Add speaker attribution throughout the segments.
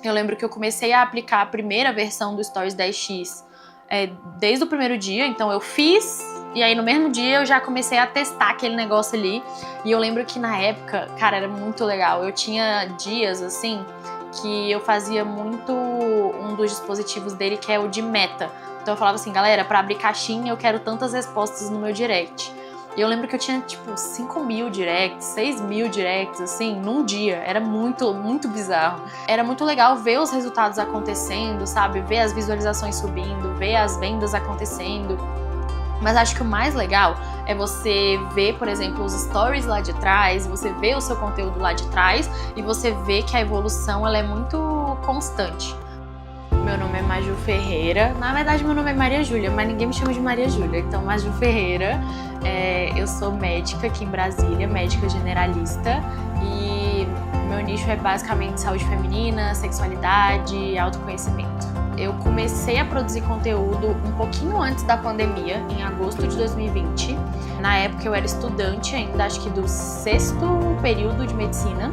Speaker 1: Eu lembro que eu comecei a aplicar a primeira versão do Stories 10X desde o primeiro dia, então eu fiz, e aí no mesmo dia eu já comecei a testar aquele negócio ali. E eu lembro que na época, cara, era muito legal. Eu tinha dias, assim, que eu fazia muito um dos dispositivos dele, que é o de meta. Então eu falava assim, galera, pra abrir caixinha eu quero tantas respostas no meu direct. E eu lembro que eu tinha, tipo, 5.000 directs, 6.000 directs, assim, num dia. Era muito, muito bizarro. Era muito legal ver os resultados acontecendo, sabe? Ver as visualizações subindo, ver as vendas acontecendo. Mas acho que o mais legal é você ver, por exemplo, os stories lá de trás, você ver o seu conteúdo lá de trás e você ver que a evolução ela é muito constante. Meu nome é Maju Ferreira. Na verdade, meu nome é Maria Júlia, mas ninguém me chama de Maria Júlia. Então, Maju Ferreira. Eu sou médica aqui em Brasília, médica generalista. E meu nicho é basicamente saúde feminina, sexualidade, autoconhecimento. Eu comecei a produzir conteúdo um pouquinho antes da pandemia, em agosto de 2020. Na época eu era estudante ainda, acho que do 6º período de medicina.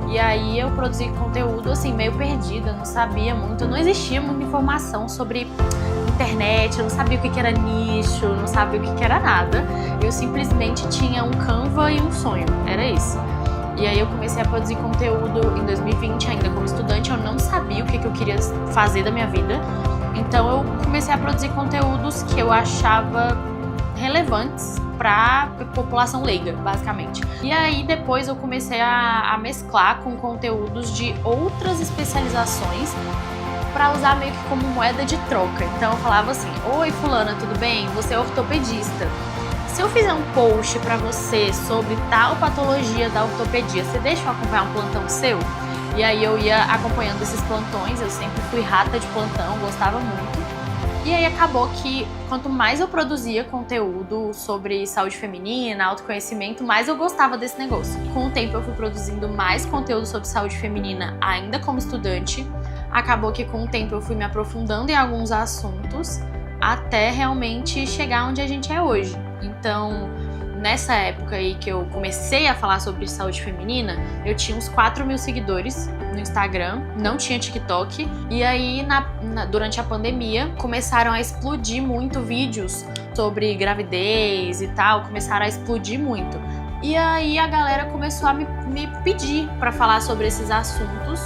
Speaker 1: E aí eu produzi conteúdo assim, meio perdida, não sabia muito, não existia muita informação sobre internet, eu não sabia o que era nicho, não sabia o que era nada. Eu simplesmente tinha um Canva e um sonho, era isso. E aí eu comecei a produzir conteúdo em 2020, ainda como estudante, eu não sabia o que eu queria fazer da minha vida. Então eu comecei a produzir conteúdos que eu achava relevantes para a população leiga, basicamente. E aí depois eu comecei a mesclar com conteúdos de outras especializações para usar meio que como moeda de troca. Então eu falava assim, oi fulana, tudo bem? Você é ortopedista. Se eu fizer um post para você sobre tal patologia da ortopedia, você deixa eu acompanhar um plantão seu? E aí eu ia acompanhando esses plantões, eu sempre fui rata de plantão, gostava muito. E aí acabou que quanto mais eu produzia conteúdo sobre saúde feminina, autoconhecimento, mais eu gostava desse negócio. Com o tempo eu fui produzindo mais conteúdo sobre saúde feminina ainda como estudante. Acabou que com o tempo eu fui me aprofundando em alguns assuntos até realmente chegar onde a gente é hoje. Então, nessa época aí que eu comecei a falar sobre saúde feminina, eu tinha uns 4.000 seguidores no Instagram, não tinha TikTok. E aí, durante a pandemia, começaram a explodir muito vídeos sobre gravidez e tal, começaram a explodir muito. E aí a galera começou a me pedir para falar sobre esses assuntos.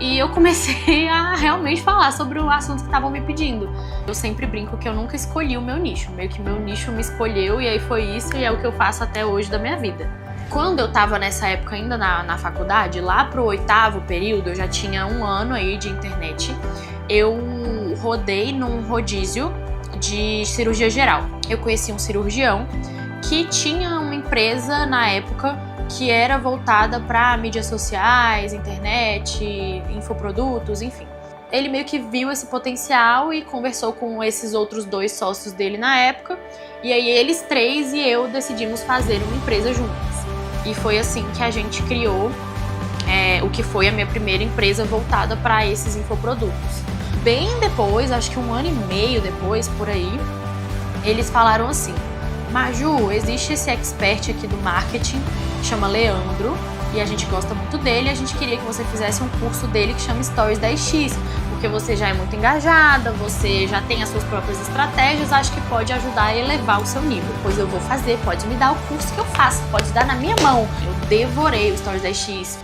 Speaker 1: E eu comecei a realmente falar sobre o assunto que estavam me pedindo. Eu sempre brinco que eu nunca escolhi o meu nicho. Meio que meu nicho me escolheu e aí foi isso e é o que eu faço até hoje da minha vida. Quando eu tava nessa época ainda na faculdade, lá pro 8º período, eu já tinha 1 ano aí de internet, eu rodei num rodízio de cirurgia geral. Eu conheci um cirurgião que tinha uma empresa na época que era voltada para mídias sociais, internet, infoprodutos, enfim. Ele meio que viu esse potencial e conversou com esses outros 2 sócios dele na época, e aí eles 3 e eu decidimos fazer uma empresa juntas. E foi assim que a gente criou o que foi a minha primeira empresa voltada para esses infoprodutos. Bem depois, acho que 1 ano e meio depois, por aí, eles falaram assim: Maju, existe esse expert aqui do marketing, chama Leandro, e a gente gosta muito dele, a gente queria que você fizesse um curso dele que chama Stories 10X, porque você já é muito engajada, você já tem as suas próprias estratégias, acho que pode ajudar a elevar o seu nível. Pois eu vou fazer, pode me dar o curso que eu faço, pode dar na minha mão. Eu devorei o Stories 10X.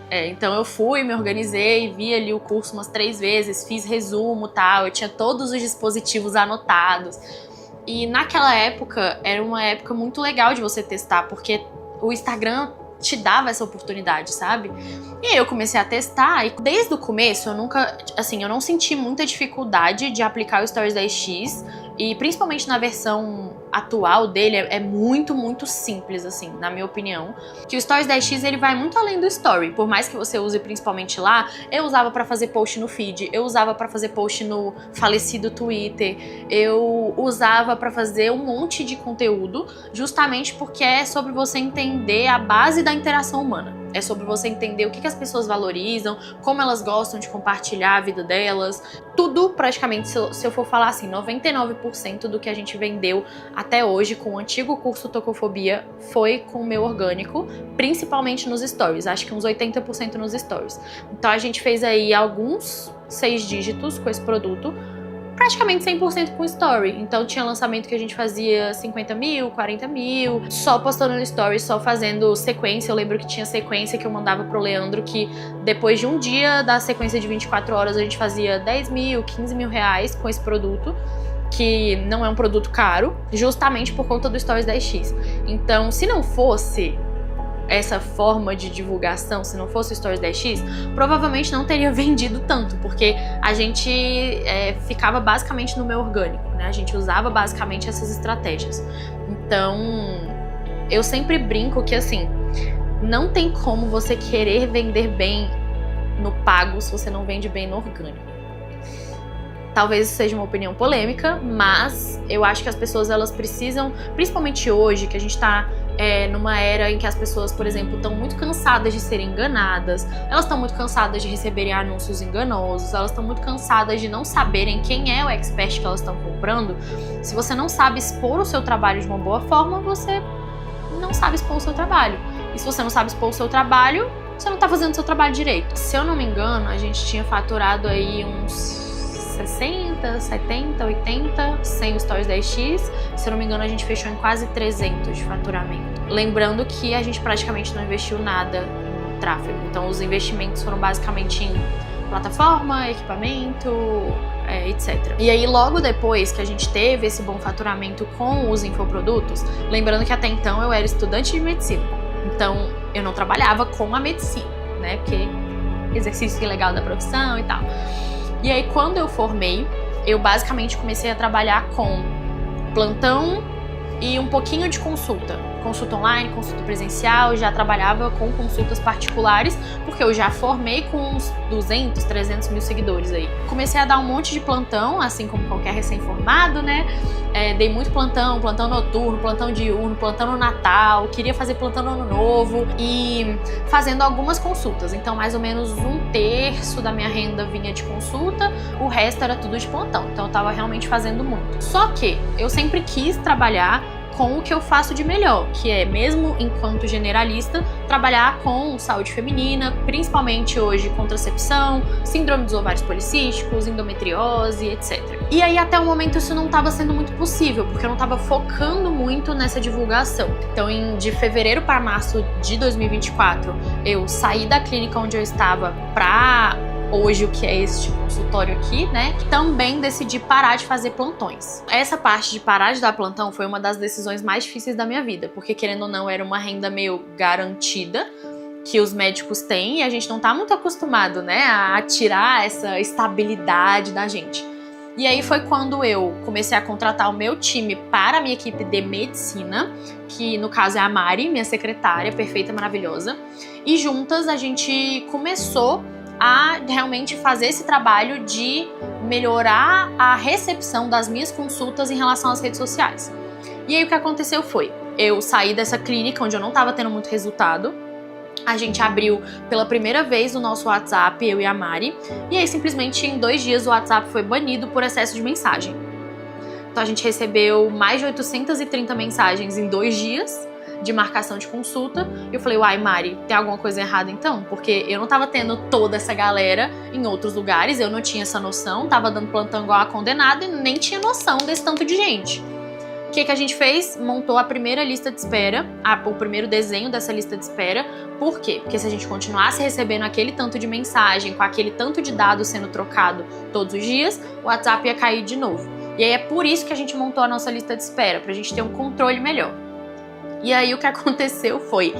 Speaker 1: Então eu fui, me organizei, vi ali o curso umas 3 vezes, fiz resumo e tal, eu tinha todos os dispositivos anotados. E naquela época, era uma época muito legal de você testar, porque o Instagram te dava essa oportunidade, sabe? E aí eu comecei a testar e desde o começo eu não senti muita dificuldade de aplicar o Stories 10X e principalmente na versão atual dele é muito, muito simples, assim, na minha opinião. Que o Stories 10X ele vai muito além do Story, por mais que você use principalmente lá, eu usava pra fazer post no feed, eu usava pra fazer post no falecido Twitter, eu usava pra fazer um monte de conteúdo, justamente porque é sobre você entender a base da interação humana. É sobre você entender o que as pessoas valorizam, como elas gostam de compartilhar a vida delas. Tudo, praticamente, se eu for falar assim, 99% do que a gente vendeu até hoje com o antigo curso Tocofobia foi com o meu orgânico, principalmente nos stories. Acho que uns 80% nos stories. Então a gente fez aí alguns 6 dígitos com esse produto, praticamente 100% com story. Então tinha lançamento que a gente fazia 50 mil, 40 mil, só postando no story, só fazendo sequência. Eu lembro que tinha sequência que eu mandava pro Leandro, que depois de um dia da sequência de 24 horas a gente fazia 10 mil, 15 mil reais com esse produto, que não é um produto caro, justamente por conta do Stories 10x. Então, se não fosse essa forma de divulgação, se não fosse o Stories 10x, provavelmente não teria vendido tanto, porque a gente ficava basicamente no meu orgânico, né? A gente usava basicamente essas estratégias. Então, eu sempre brinco que, assim, não tem como você querer vender bem no pago se você não vende bem no orgânico. Talvez seja uma opinião polêmica, mas eu acho que as pessoas, elas precisam, principalmente hoje, que a gente tá numa era em que as pessoas, por exemplo, estão muito cansadas de serem enganadas, elas estão muito cansadas de receberem anúncios enganosos, elas estão muito cansadas de não saberem quem é o expert que elas estão comprando. Se você não sabe expor o seu trabalho de uma boa forma, você não sabe expor o seu trabalho. E se você não sabe expor o seu trabalho, você não tá fazendo o seu trabalho direito. Se eu não me engano, a gente tinha faturado aí uns 60, 70, 80, sem o Stories 10x. Se eu não me engano, a gente fechou em quase 300 de faturamento. Lembrando que a gente praticamente não investiu nada em tráfego. Então, os investimentos foram basicamente em plataforma, equipamento, etc. E aí, logo depois que a gente teve esse bom faturamento com os infoprodutos, lembrando que até então eu era estudante de medicina. Então, eu não trabalhava com a medicina, né? Porque exercício ilegal da profissão e tal. E aí, quando eu formei, eu basicamente comecei a trabalhar com plantão e um pouquinho de consulta. Consulta online, consulta presencial, já trabalhava com consultas particulares, porque eu já formei com uns 200, 300 mil seguidores aí. Comecei a dar um monte de plantão, assim como qualquer recém-formado, né? Dei muito plantão, plantão noturno, plantão diurno, plantão no Natal, queria fazer plantão no Ano Novo e fazendo algumas consultas. Então, mais ou menos 1/3 da minha renda vinha de consulta, o resto era tudo de plantão. Então, eu tava realmente fazendo muito. Só que eu sempre quis trabalhar com o que eu faço de melhor, que é, mesmo enquanto generalista, trabalhar com saúde feminina, principalmente hoje contracepção, síndrome dos ovários policísticos, endometriose, etc. E aí, até o momento, isso não estava sendo muito possível, porque eu não estava focando muito nessa divulgação. Então, de fevereiro para março de 2024, eu saí da clínica onde eu estava para hoje o que é este consultório aqui, né? Também decidi parar de fazer plantões. Essa parte de parar de dar plantão foi uma das decisões mais difíceis da minha vida, porque, querendo ou não, era uma renda meio garantida que os médicos têm e a gente não tá muito acostumado, né, a tirar essa estabilidade da gente. E aí foi quando eu comecei a contratar o meu time para a minha equipe de medicina, que no caso é a Mari, minha secretária, perfeita, maravilhosa. E juntas a gente começou a realmente fazer esse trabalho de melhorar a recepção das minhas consultas em relação às redes sociais. E aí o que aconteceu foi, eu saí dessa clínica onde eu não estava tendo muito resultado, a gente abriu pela primeira vez o nosso WhatsApp, eu e a Mari, e aí simplesmente em 2 dias o WhatsApp foi banido por excesso de mensagem. Então a gente recebeu mais de 830 mensagens em 2 dias, de marcação de consulta, e eu falei, uai, Mari, tem alguma coisa errada então? Porque eu não tava tendo toda essa galera em outros lugares, eu não tinha essa noção, tava dando plantão igual a condenada e nem tinha noção desse tanto de gente. O que a gente fez? Montou a primeira lista de espera, o primeiro desenho dessa lista de espera. Por quê? Porque se a gente continuasse recebendo aquele tanto de mensagem, com aquele tanto de dado sendo trocado todos os dias, o WhatsApp ia cair de novo. E aí é por isso que a gente montou a nossa lista de espera, pra gente ter um controle melhor. E aí o que aconteceu foi,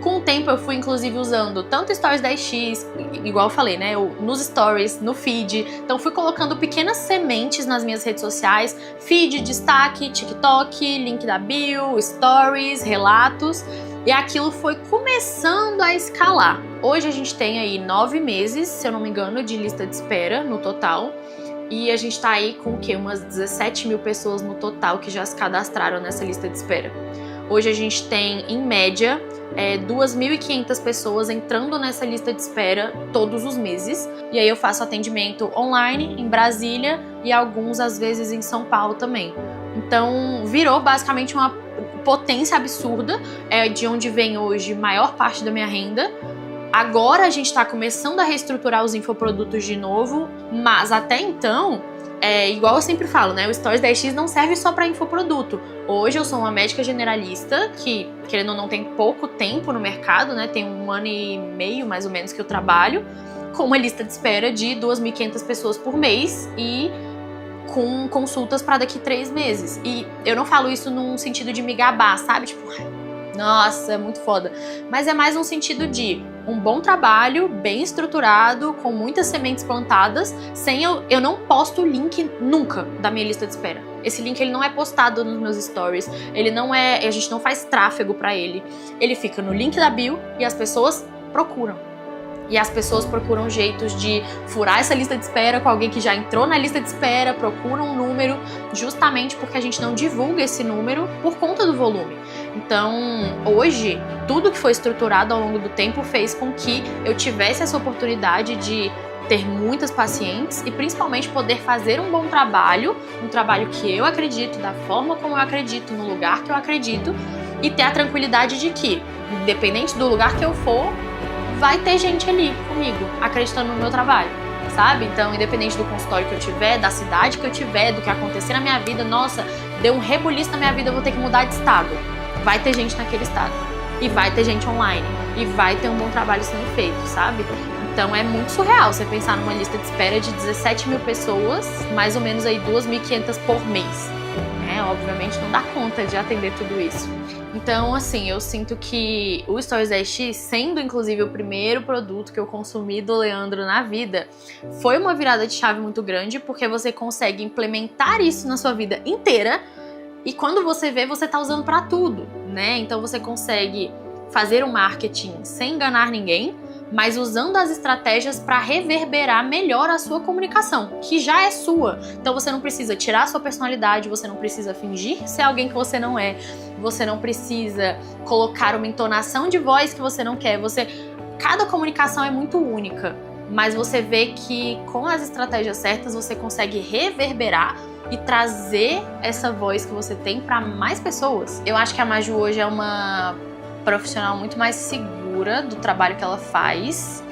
Speaker 1: com o tempo eu fui inclusive usando tanto Stories 10x, igual eu falei, né, nos Stories, no feed, então fui colocando pequenas sementes nas minhas redes sociais, feed, destaque, TikTok, link da bio, Stories, relatos, e aquilo foi começando a escalar. Hoje a gente tem aí 9 meses, se eu não me engano, de lista de espera no total, e a gente tá aí com o quê? Umas 17 mil pessoas no total que já se cadastraram nessa lista de espera. Hoje a gente tem, em média, 2.500 pessoas entrando nessa lista de espera todos os meses. E aí eu faço atendimento online em Brasília e alguns, às vezes, em São Paulo também. Então, virou basicamente uma potência absurda, de onde vem hoje a maior parte da minha renda. Agora a gente está começando a reestruturar os infoprodutos de novo, mas até então, igual eu sempre falo, né? O Stories 10x não serve só para infoproduto. Hoje eu sou uma médica generalista que, querendo ou não, tem pouco tempo no mercado, né? Tem 1 ano e meio, mais ou menos, que eu trabalho, com uma lista de espera de 2.500 pessoas por mês e com consultas para daqui 3 meses. E eu não falo isso num sentido de me gabar, sabe? Tipo, nossa, é muito foda. Mas é mais um sentido de um bom trabalho, bem estruturado, com muitas sementes plantadas, sem eu não posto o link nunca da minha lista de espera. Esse link ele não é postado nos meus stories, ele não é, a gente não faz tráfego para ele. Ele fica no link da bio e as pessoas procuram. E as pessoas procuram jeitos de furar essa lista de espera com alguém que já entrou na lista de espera, procuram um número, justamente porque a gente não divulga esse número por conta do volume. Então, hoje, tudo que foi estruturado ao longo do tempo fez com que eu tivesse essa oportunidade de ter muitas pacientes e principalmente poder fazer um bom trabalho, um trabalho que eu acredito, da forma como eu acredito, no lugar que eu acredito, e ter a tranquilidade de que, independente do lugar que eu for, vai ter gente ali comigo, acreditando no meu trabalho, sabe? Então, independente do consultório que eu tiver, da cidade que eu tiver, do que acontecer na minha vida, nossa, deu um rebuliço na minha vida, eu vou ter que mudar de estado. Vai ter gente naquele estado. E vai ter gente online. E vai ter um bom trabalho sendo feito, sabe? Então, é muito surreal você pensar numa lista de espera de 17 mil pessoas, mais ou menos aí 2.500 por mês. Obviamente não dá conta de atender tudo isso. Então, assim, eu sinto que o Stories 10x, sendo inclusive o primeiro produto que eu consumi do Leandro na vida, foi uma virada de chave muito grande, porque você consegue implementar isso na sua vida inteira e quando você vê, você tá usando pra tudo, né? Então você consegue fazer um marketing sem enganar ninguém, mas usando as estratégias para reverberar melhor a sua comunicação, que já é sua. Então você não precisa tirar a sua personalidade, você não precisa fingir ser alguém que você não é, você não precisa colocar uma entonação de voz que você não quer. Cada comunicação é muito única, mas você vê que com as estratégias certas você consegue reverberar e trazer essa voz que você tem para mais pessoas. Eu acho que a Maju hoje é uma profissional muito mais segura do trabalho que ela faz,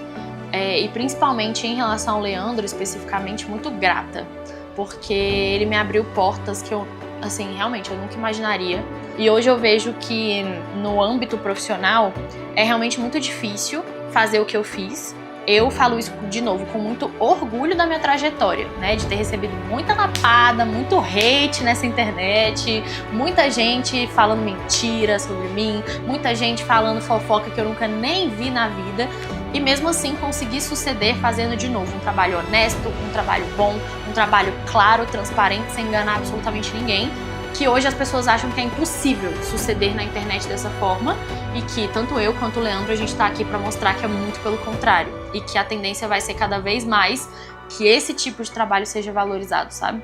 Speaker 1: e principalmente em relação ao Leandro, especificamente, muito grata, porque ele me abriu portas que eu, assim, realmente eu nunca imaginaria. E hoje eu vejo que no âmbito profissional é realmente muito difícil fazer o que eu fiz. Eu falo isso, de novo, com muito orgulho da minha trajetória, né? De ter recebido muita lapada, muito hate nessa internet, muita gente falando mentira sobre mim, muita gente falando fofoca que eu nunca nem vi na vida. E mesmo assim conseguir suceder fazendo de novo um trabalho honesto, um trabalho bom, um trabalho claro, transparente, sem enganar absolutamente ninguém. Que hoje as pessoas acham que é impossível suceder na internet dessa forma e que tanto eu quanto o Leandro a gente tá aqui pra mostrar que é muito pelo contrário e que a tendência vai ser cada vez mais que esse tipo de trabalho seja valorizado, sabe?